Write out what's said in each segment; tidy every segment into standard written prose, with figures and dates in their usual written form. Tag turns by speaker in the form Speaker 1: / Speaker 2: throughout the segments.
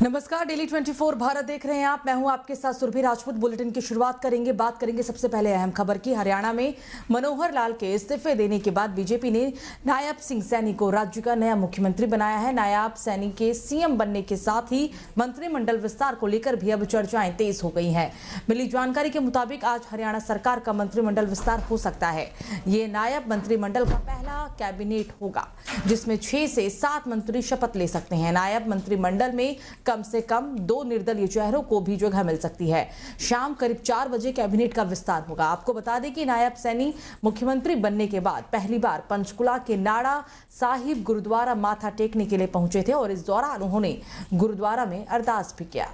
Speaker 1: नमस्कार, डेली 24 भारत देख रहे हैं आप। मैं हूं आपके साथ सुरभि राजपूत। बुलेटिन की शुरुआत करेंगे। बात करेंगे सबसे पहले अहम खबर की। हरियाणा में मनोहर लाल के इस्तीफे देने के बाद बीजेपी ने नायब सिंह सैनी को राज्य का नया मुख्यमंत्री बनाया है। नायब सैनी के सीएम बनने के साथ ही मंत्रिमंडल विस्तार को लेकर भी अब चर्चाएं तेज हो गई हैं। मिली जानकारी के मुताबिक आज हरियाणा सरकार का मंत्रिमंडल विस्तार हो सकता है। ये नायब मंत्रिमंडल का पहला कैबिनेट होगा जिसमें 6 से 7 मंत्री शपथ ले सकते हैं। नायब मंत्रिमंडल में कम से कम 2 निर्दलीय चेहरों को भी जगह मिल सकती है। शाम करीब 4 बजे कैबिनेट का विस्तार होगा। आपको बता दें कि नायब सैनी मुख्यमंत्री बनने के बाद पहली बार पंचकुला के नाड़ा साहिब गुरुद्वारा माथा टेकने के लिए पहुंचे थे और इस दौरान उन्होंने गुरुद्वारा में अरदास भी किया।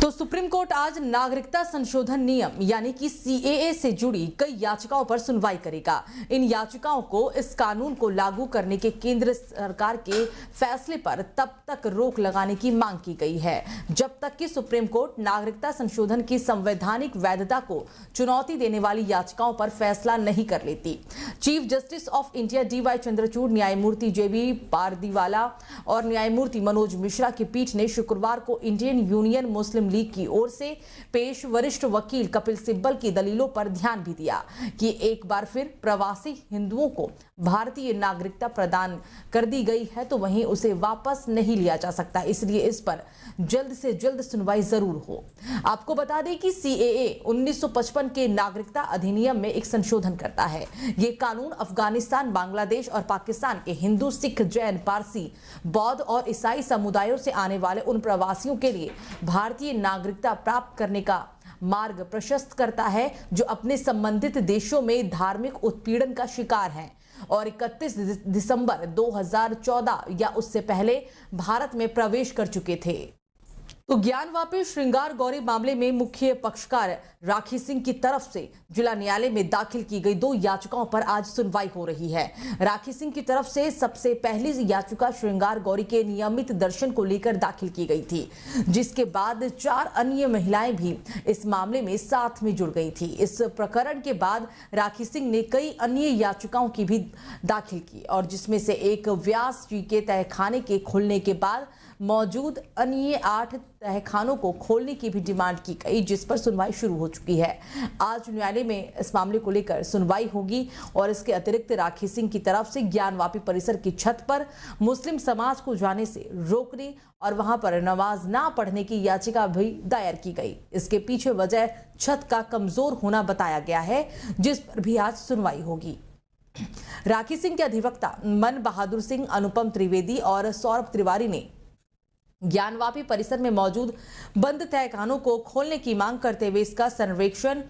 Speaker 1: तो सुप्रीम कोर्ट आज नागरिकता संशोधन नियम यानी कि सीएए से जुड़ी कई याचिकाओं पर सुनवाई करेगा। इन याचिकाओं को इस कानून को लागू करने के केंद्र सरकार के फैसले पर तब तक रोक लगाने की मांग की गई है जब तक कि सुप्रीम कोर्ट नागरिकता संशोधन की संवैधानिक वैधता को चुनौती देने वाली याचिकाओं पर फैसला नहीं कर लेती। Chief justice of India DY Chandrachud, न्यायमूर्ति JB पारदीवाला और न्यायमूर्ति मनोज मिश्रा की पीठ ने शुक्रवार को इंडियन यूनियन मुस्लिम लीग की ओर से पेश वरिष्ठ वकील कपिल सिब्बल की दलीलों पर ध्यान भी दिया कि एक बार फिर प्रवासी हिंदुओं को भारतीय नागरिकता प्रदान कर दी गई है तो वहीं उसे वापस नहीं लिया जा सकता, इसलिए इस पर जल्द से जल्द सुनवाई जरूर हो। आपको बता दें कि CAA 1955 के नागरिकता अधिनियम में एक संशोधन करता है। ये कानून अफगानिस्तान, बांग्लादेश और पाकिस्तान के हिंदू, सिख, जैन, पारसी, बौद्ध और ईसाई समुदायों से आने वाले उन प्रवासियों के लिए भारतीय नागरिकता प्राप्त करने का मार्ग प्रशस्त करता है जो अपने संबंधित देशों में धार्मिक उत्पीड़न का शिकार हैं और 31 दिसंबर 2014 या उससे पहले भारत में प्रवेश कर चुके थे। तो ज्ञानवापी श्रृंगार गौरी मामले में मुख्य पक्षकार राखी सिंह की तरफ से जिला न्यायालय में दाखिल की गई 2 याचिकाओं पर आज सुनवाई हो रही है। राखी सिंह की तरफ से सबसे पहली याचिका श्रृंगार गौरी के नियमित दर्शन को लेकर दाखिल की गई थी, जिसके बाद 4 अन्य महिलाएं भी इस मामले में साथ में जुड़ गई थी। इस प्रकरण के बाद राखी सिंह ने कई अन्य याचिकाओं की भी दाखिल की और जिसमें से एक व्यास जी के तहखाने के खुलने के बाद मौजूद अन्य 8 तहखानों को खोलने की भी डिमांड की गई, जिस पर सुनवाई शुरू हो चुकी है। आज न्यायालय में इस मामले को लेकर सुनवाई होगी और इसके अतिरिक्त राखी सिंह की तरफ से ज्ञानवापी परिसर की छत पर मुस्लिम समाज को जाने से रोकने और वहां पर नमाज ना पढ़ने की याचिका भी दायर की गई। इसके पीछे वजह छत का कमजोर होना बताया गया है, जिस पर भी आज सुनवाई होगी। राखी सिंह के अधिवक्ता मन बहादुर सिंह, अनुपम त्रिवेदी और सौरभ तिवारी ने ज्ञानवापी परिसर में मौजूद बंद तहखानों को खोलने की मांग करते हुए इसका सर्वेक्षण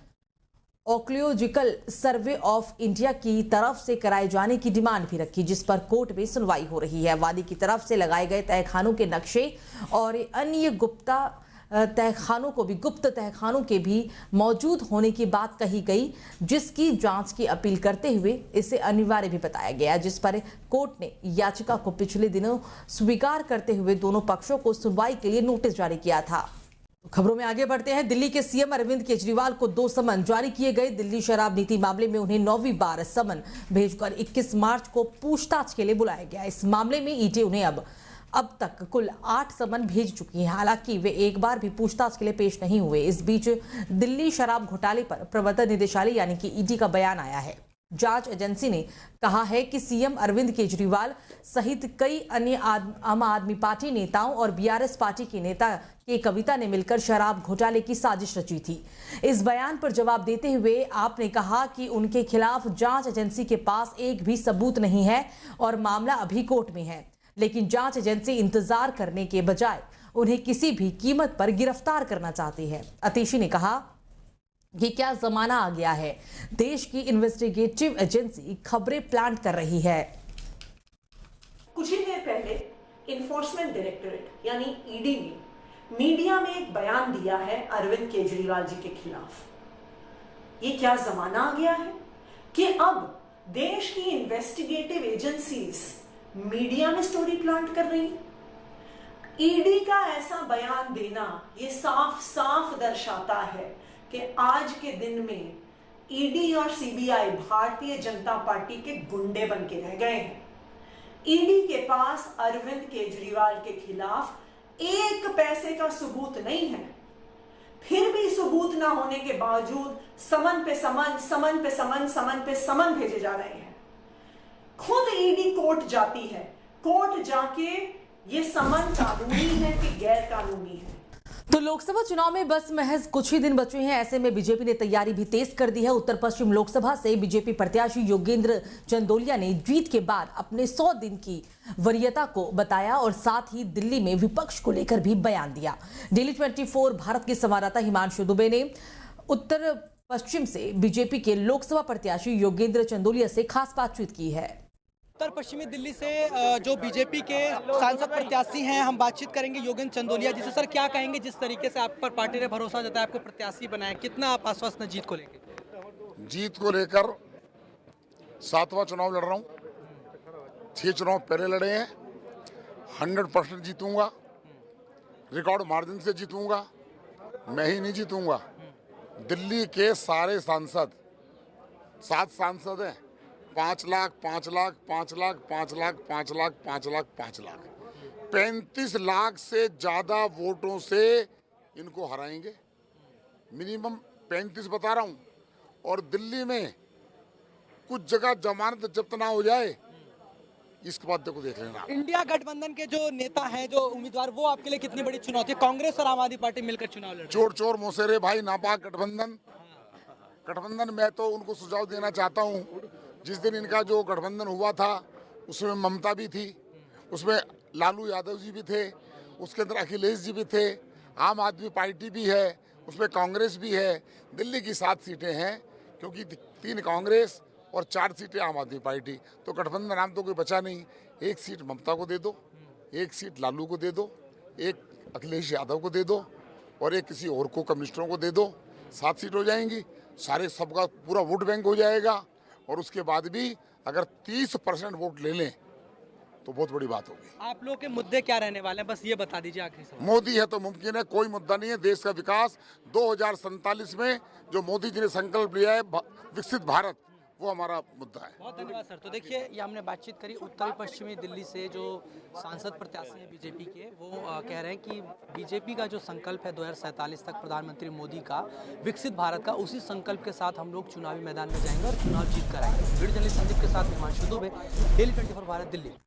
Speaker 1: आर्कियोलॉजिकल सर्वे ऑफ इंडिया की तरफ से कराए जाने की डिमांड भी रखी, जिस पर कोर्ट में सुनवाई हो रही है। वादी की तरफ से लगाए गए तहखानों के नक्शे और अन्य गुप्त तहखानों के भी मौजूद होने की बात कही गई, जिसकी जांच की अपील करते हुए इसे अनिवार्य भी बताया गया, जिस पर कोर्ट ने याचिका को पिछले दिनों स्वीकार करते हुए दोनों पक्षों को सुनवाई के लिए नोटिस जारी किया था। खबरों में आगे बढ़ते हैं। दिल्ली के CM अरविंद केजरीवाल को 2 समन जारी किए गए। दिल्ली शराब नीति मामले में उन्हें 9वीं बार समन भेजकर 21 मार्च को पूछताछ के लिए बुलाया गया। इस मामले में ED उन्हें अब तक कुल 8 समन भेज चुकी है। हालांकि वे एक बार भी पूछताछ के लिए पेश नहीं हुए। इस बीच दिल्ली शराब घोटाले पर प्रवर्तन निदेशालय यानी कि ED का बयान आया है। जांच एजेंसी ने कहा है कि CM अरविंद केजरीवाल सहित कई अन्य आम आदमी पार्टी नेताओं और BRS पार्टी के नेता के कविता ने मिलकर शराब घोटाले की साजिश रची थी। इस बयान पर जवाब देते हुए आपने कहा कि उनके खिलाफ जांच एजेंसी के पास एक भी सबूत नहीं है और मामला अभी कोर्ट में है, लेकिन जांच एजेंसी इंतजार करने के बजाय उन्हें किसी भी कीमत पर गिरफ्तार करना चाहती है। अतिशी ने कहा कि क्या जमाना आ गया है, देश की इन्वेस्टिगेटिव एजेंसी खबरें प्लांट कर रही है।
Speaker 2: कुछ ही देर पहले इन्फोर्समेंट डायरेक्टरेट यानी ED ने मीडिया में एक बयान दिया है अरविंद केजरीवाल जी के खिलाफ। ये क्या जमाना आ गया है कि अब देश की इन्वेस्टिगेटिव एजेंसीज मीडिया में स्टोरी प्लांट कर रही है। ED का ऐसा बयान देना ये साफ साफ दर्शाता है कि आज के दिन में ED और CBI भारतीय जनता पार्टी के गुंडे बन के रह गए हैं। ED के पास अरविंद केजरीवाल के खिलाफ एक पैसे का सबूत नहीं है, फिर भी सबूत ना होने के बावजूद समन पे समन, समन पे समन, समन पे समन भेजे जा रहे हैं। खुद ईडी कोर्ट जाती है, कोर्ट जाके ये समन कानूनी है कि गैर कानूनी है।
Speaker 1: तो लोकसभा चुनाव में बस महज कुछ ही दिन बचे हैं। ऐसे में बीजेपी ने तैयारी भी तेज कर दी है। उत्तर पश्चिम लोकसभा से बीजेपी प्रत्याशी योगेंद्र चंदोलिया ने जीत के बाद अपने 100 दिन की वरीयता को बताया और साथ ही दिल्ली में विपक्ष को लेकर भी बयान दिया। डेली 24 भारत के संवाददाता हिमांशु दुबे ने उत्तर पश्चिम से बीजेपी के लोकसभा प्रत्याशी योगेंद्र चंदोलिया से खास बातचीत की है।
Speaker 3: उत्तर पश्चिमी दिल्ली से जो बीजेपी के सांसद प्रत्याशी हैं, हम बातचीत करेंगे योगेंद्र चंदोलिया जी से। सर, क्या कहेंगे जिस तरीके से आप पर पार्टी ने भरोसा जताया, आपको प्रत्याशी बनाया, कितना आप आश्वस्त हैं जीत को लेकर?
Speaker 4: जीत को लेकर 7वां चुनाव लड़ रहा हूँ। 6 चुनाव पहले लड़े हैं। 100% जीतूंगा, रिकॉर्ड मार्जिन से जीतूंगा। मैं ही नहीं जीतूंगा, दिल्ली के सारे सांसद, 7 सांसद हैं, 5 लाख 5 लाख 5 लाख 5 लाख 5 लाख 5 लाख 5 लाख 35 लाख से ज्यादा वोटों से इनको हराएंगे। मिनिमम 35 बता रहा हूं। और दिल्ली में कुछ जगह जमानत जब्त ना हो जाए, इसके बाद देखो, देख लेना।
Speaker 3: इंडिया गठबंधन के जो नेता हैं, जो उम्मीदवार, वो आपके लिए कितनी बड़ी चुनौती है? कांग्रेस और आम आदमी पार्टी मिलकर चुनाव लड़ रही है।
Speaker 4: चोर चोर मोसेरे भाई, नापाक गठबंधन। मैं तो उनको सुझाव देना चाहता हूँ, जिस दिन इनका जो गठबंधन हुआ था उसमें ममता भी थी, उसमें लालू यादव जी भी थे, उसके अंदर अखिलेश जी भी थे, आम आदमी पार्टी भी है, उसमें कांग्रेस भी है। दिल्ली की 7 सीटें हैं, क्योंकि 3 कांग्रेस और 4 सीटें आम आदमी पार्टी। तो गठबंधन नाम तो कोई बचा नहीं। 1 सीट ममता को दे दो, 1 सीट लालू को दे दो, 1 अखिलेश यादव को दे दो और 1 किसी और को, कम्युनिस्टों को दे दो। 7 सीट हो जाएंगी, सारे सबका पूरा वोट बैंक हो जाएगा। और उसके बाद भी अगर 30% वोट ले लें तो बहुत बड़ी बात होगी।
Speaker 3: आप लोगों के मुद्दे क्या रहने वाले हैं, बस ये बता दीजिए आखिरी सवाल।
Speaker 4: मोदी है तो मुमकिन है, कोई मुद्दा नहीं है। देश का विकास 2047 में जो मोदी जी ने संकल्प लिया है, विकसित भारत, वो हमारा मुद्दा है।
Speaker 3: बहुत धन्यवाद सर। तो देखिए, ये हमने बातचीत करी उत्तरी पश्चिमी दिल्ली से जो सांसद प्रत्याशी हैं बीजेपी के, वो कह रहे हैं कि बीजेपी का जो संकल्प है 2047 तक प्रधानमंत्री मोदी का, विकसित भारत का, उसी संकल्प के साथ हम लोग चुनावी मैदान में जाएंगे और चुनाव जीत कर आएंगे। वीडियो जर्नलिस्ट संदीप के साथ हिमांशु दुबे, डेली 24 भारत, दिल्ली।